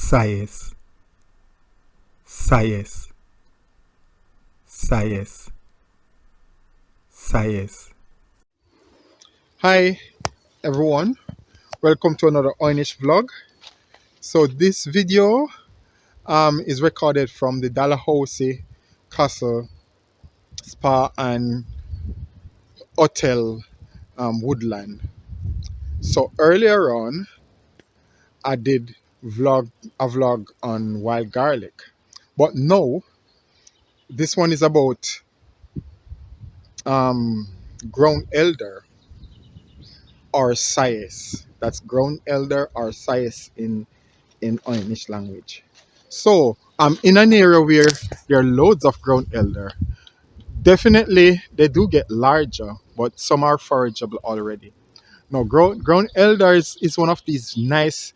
Ccís, Ccís, Ccís, Ccís. Hi everyone, welcome to another Oy'Nissh vlog. So this video is recorded from the Dalhousie Castle Spa and Hotel Woodland. So earlier on I did a vlog on wild garlic, but now this one is about um, ground elder or Ccís. That's ground elder or Ccís in Oy'Nissh language. So I'm in an area where there are loads of ground elder. Definitely they do get larger, but some are forageable already. Now ground elder is one of these nice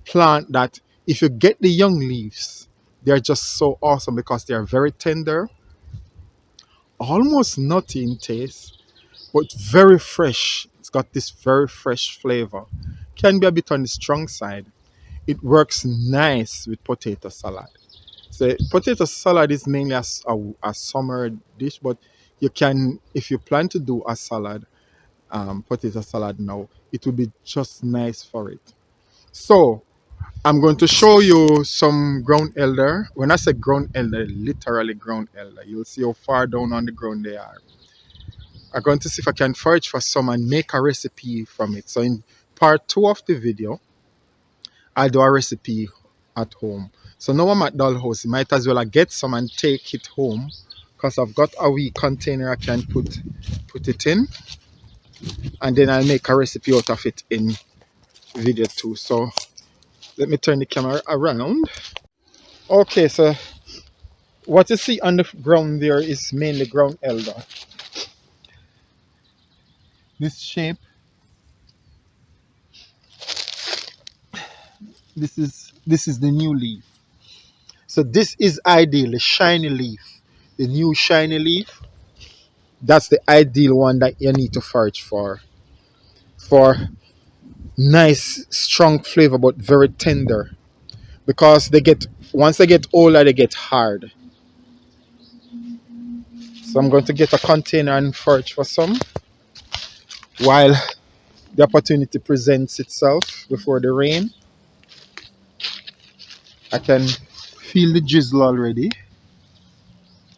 plant that if you get the young leaves, they're just so awesome because they are very tender, almost nutty in taste, but very fresh. It's got this very fresh flavor. Can be a bit on the strong side. It works nice with potato salad. So potato salad is mainly a summer dish, but you can, if you plan to do a salad, potato salad now, it will be just nice for it. So I'm going to show you some ground elder. When I say ground elder, literally ground elder. You'll see how far down on the ground they are. I'm going to see if I can forage for some and make a recipe from it. So in part 2 of the video, I'll do a recipe at home. So now I'm at Dalhousie, might as well I get some and take it home because I've got a wee container I can put it in, and then I'll make a recipe out of it in video 2. So let me turn the camera around. Okay, so what you see on the ground there is mainly ground elder. This shape, this is the new leaf. So this is ideal, the shiny leaf, the new shiny leaf. That's the ideal one that you need to forage for nice strong flavor but very tender, because they get, once they get older they get hard. So I'm going to get a container and forage for some while the opportunity presents itself before the rain. I can feel the drizzle already.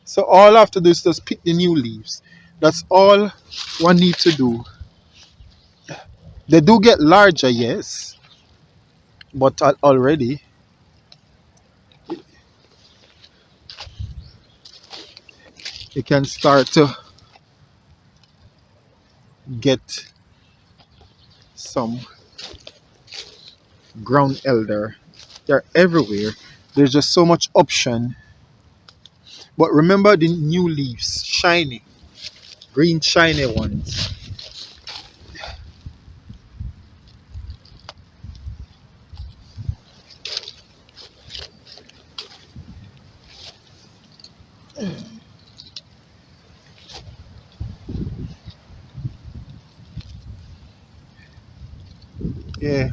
So all I have to do is just pick the new leaves. That's all one need to do. They do get larger, yes, but already you can start to get some ground elder. They're everywhere. There's just so much option. But remember the new leaves, shiny, green shiny ones. Yeah.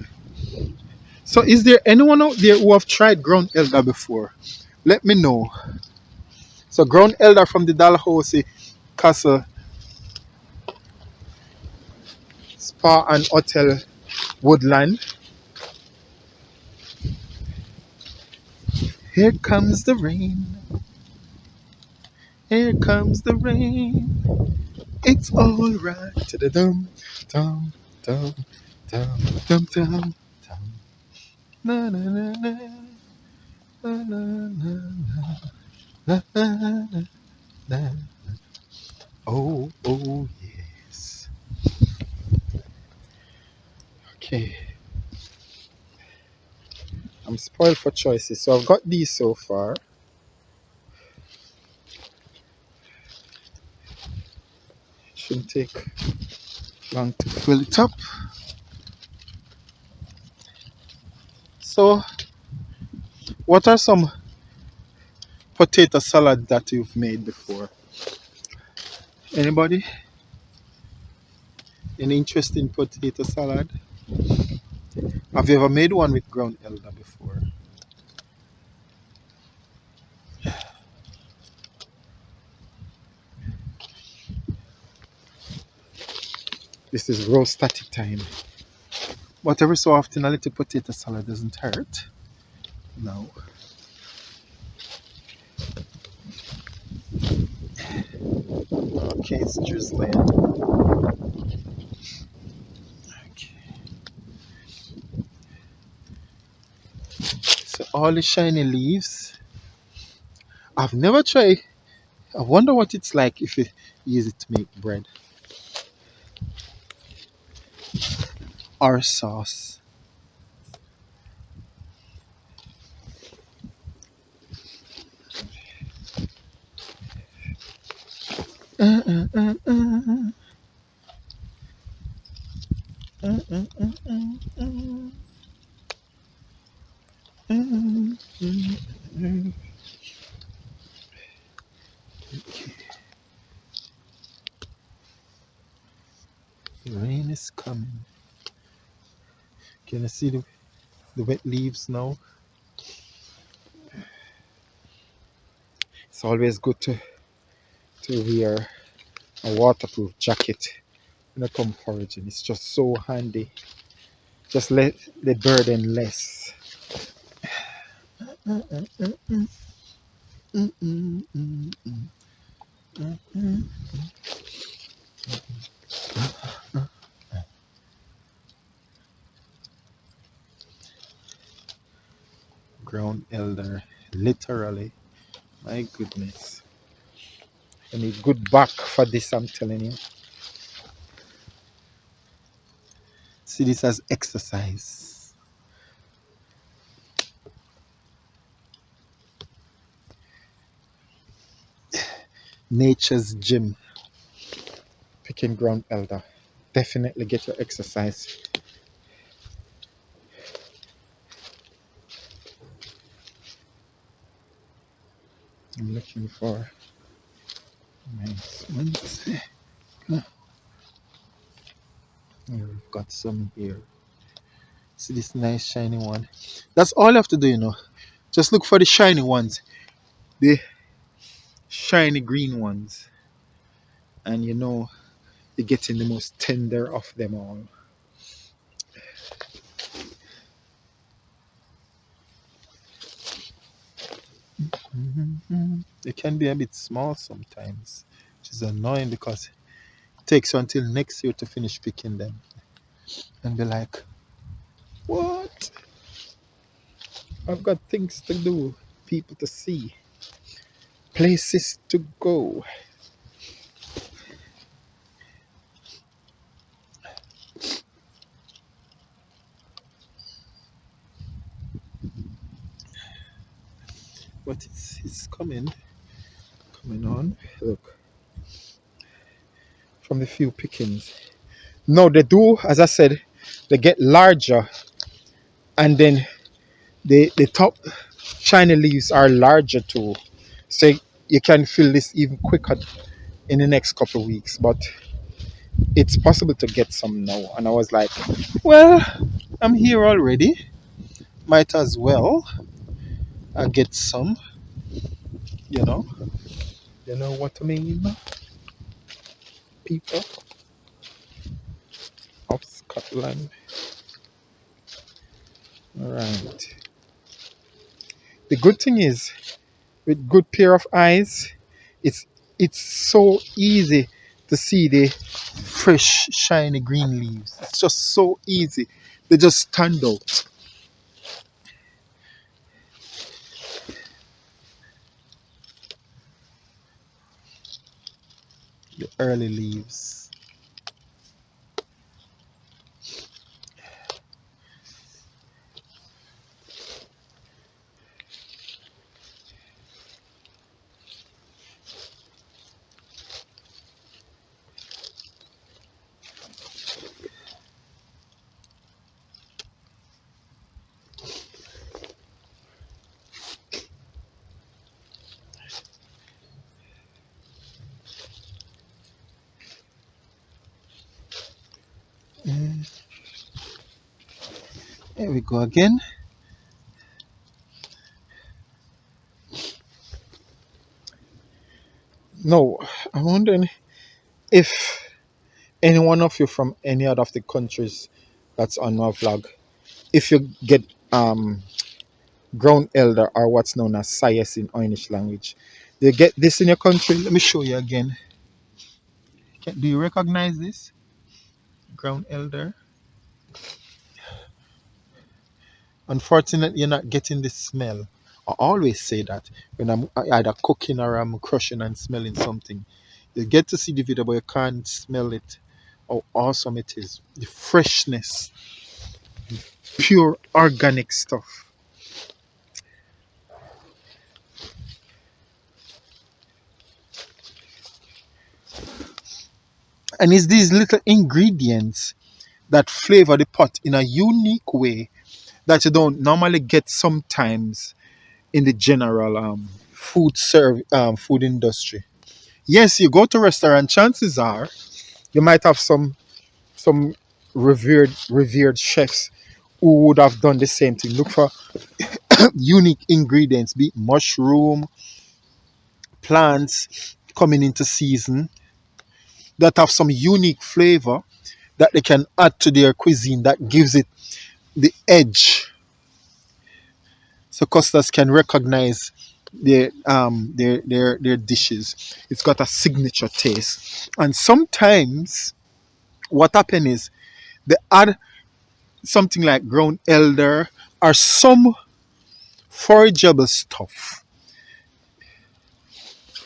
So is there anyone out there who have tried ground elder before? Let me know. So ground elder from the Dalhousie Castle Spa and Hotel Woodland. Here comes the rain. Here comes the rain. It's all right. Dum dum dum dum dum dum dum. Na na na na na na na na na na. Oh oh yes. Okay. I'm spoiled for choices, so I've got these so far. Shouldn't take long to fill it up. So, what are some potato salad that you've made before? Anybody? Any interest in potato salad? Have you ever made one with ground elder before? This is row static time. But every so often a little potato salad doesn't hurt. No. Okay, it's drizzling. Okay. So all the shiny leaves. I've never tried. I wonder what it's like if you use it to make bread or sauce. Uh, uh, uh, uh, uh, uh, uh, uh, The rain is coming. Can you see the wet leaves now? It's always good to wear a waterproof jacket when I come foraging. It's just so handy. Just let the burden less. Ground elder, literally. My goodness. I need good back for this, I'm telling you. See this as exercise. Nature's gym. Picking ground elder. Definitely get your exercise. I'm looking for nice ones. Here, we've got some here. See this nice shiny one. That's all you have to do, you know. Just look for the shiny ones. The shiny green ones. And you know you're getting the most tender of them all. They can be a bit small sometimes, which is annoying because it takes you until next year to finish picking them. And be like, what? I've got things to do, people to see, places to go. But it's coming on. Look, from the few pickings. No, they do, as I said, they get larger, and then the top shiny leaves are larger too. So you can fill this even quicker in the next couple of weeks. But it's possible to get some now. And I was like, well, I'm here already. Might as well get some, you know. You know what I mean, people of Scotland. All right. The good thing is, with good pair of eyes, it's it's so easy to see the fresh, shiny green leaves. It's just so easy. They just stand out. The early leaves. Mm, There we go again. No, I'm wondering if any one of you from any other of the countries that's on my vlog, if you get ground elder, or what's known as Ccís in Oy'Nissh language, you get this in your country. Let me show you again. Do you recognize this? Ground elder. Unfortunately, you're not getting the smell. I always say that when I'm either cooking or I'm crushing and smelling something. You get to see the video, but you can't smell it. How awesome it is. The freshness, pure organic stuff. And it's these little ingredients that flavor the pot in a unique way that you don't normally get sometimes in the general food industry. Yes, you go to restaurant, chances are you might have some revered chefs who would have done the same thing. Look for unique ingredients, be it mushroom, plants coming into season that have some unique flavor that they can add to their cuisine that gives it the edge, so customers can recognize their dishes. It's got a signature taste. And sometimes what happens is they add something like ground elder or some forageable stuff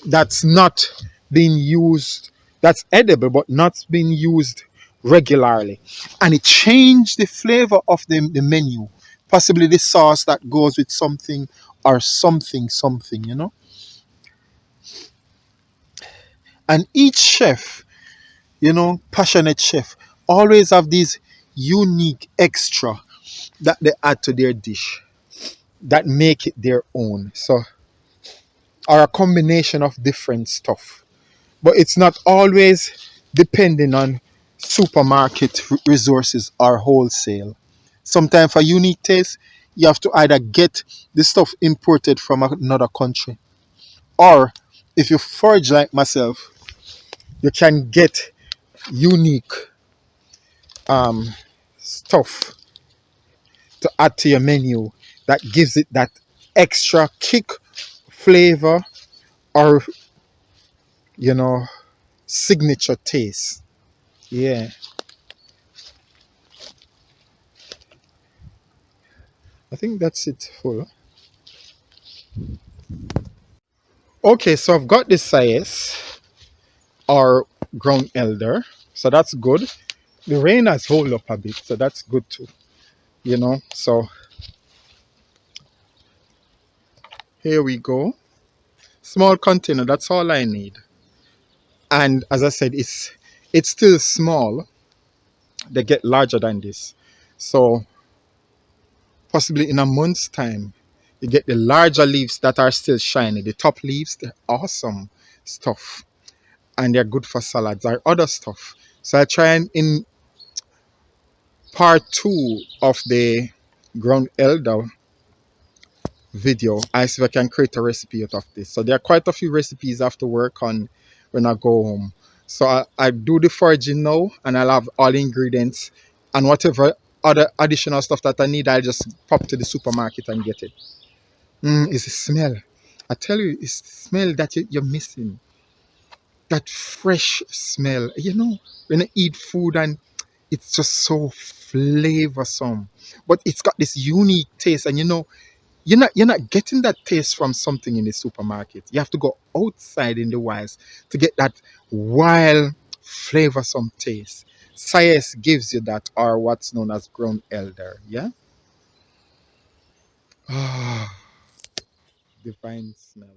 that's not being used, that's edible but not being used regularly, and it changed the flavor of the menu, possibly the sauce that goes with something or something, and each chef, passionate chef, always have these unique extra that they add to their dish that make it their own, so, or a combination of different stuff. But it's not always depending on supermarket resources or wholesale. Sometimes for unique taste, you have to either get the stuff imported from another country, or if you forage like myself, you can get unique stuff to add to your menu that gives it that extra kick, flavor, or you know signature taste. Yeah, I think that's it full. Okay, so I've got this size or ground elder, so that's good. The rain has hold up a bit, so that's good too. So here we go. Small container, that's all I need. And as I said, it's still small. They get larger than this. So possibly in a month's time, you get the larger leaves that are still shiny. The top leaves, they're awesome stuff. And they're good for salads or other stuff. So I try and in part two of the ground elder video, I see if I can create a recipe out of this. So there are quite a few recipes I have to work on when I go home. So I do the foraging now, and I'll have all the ingredients and whatever other additional stuff that I need, I'll just pop to the supermarket and get it. It's the smell. I tell you, it's the smell that you're missing. That fresh smell. When I eat food and it's just so flavorsome, but it's got this unique taste, and you're not getting that taste from something in the supermarket. You have to go outside in the wilds to get that wild, flavorsome taste. Science gives you that, or what's known as ground elder. Yeah. Ah, divine smell.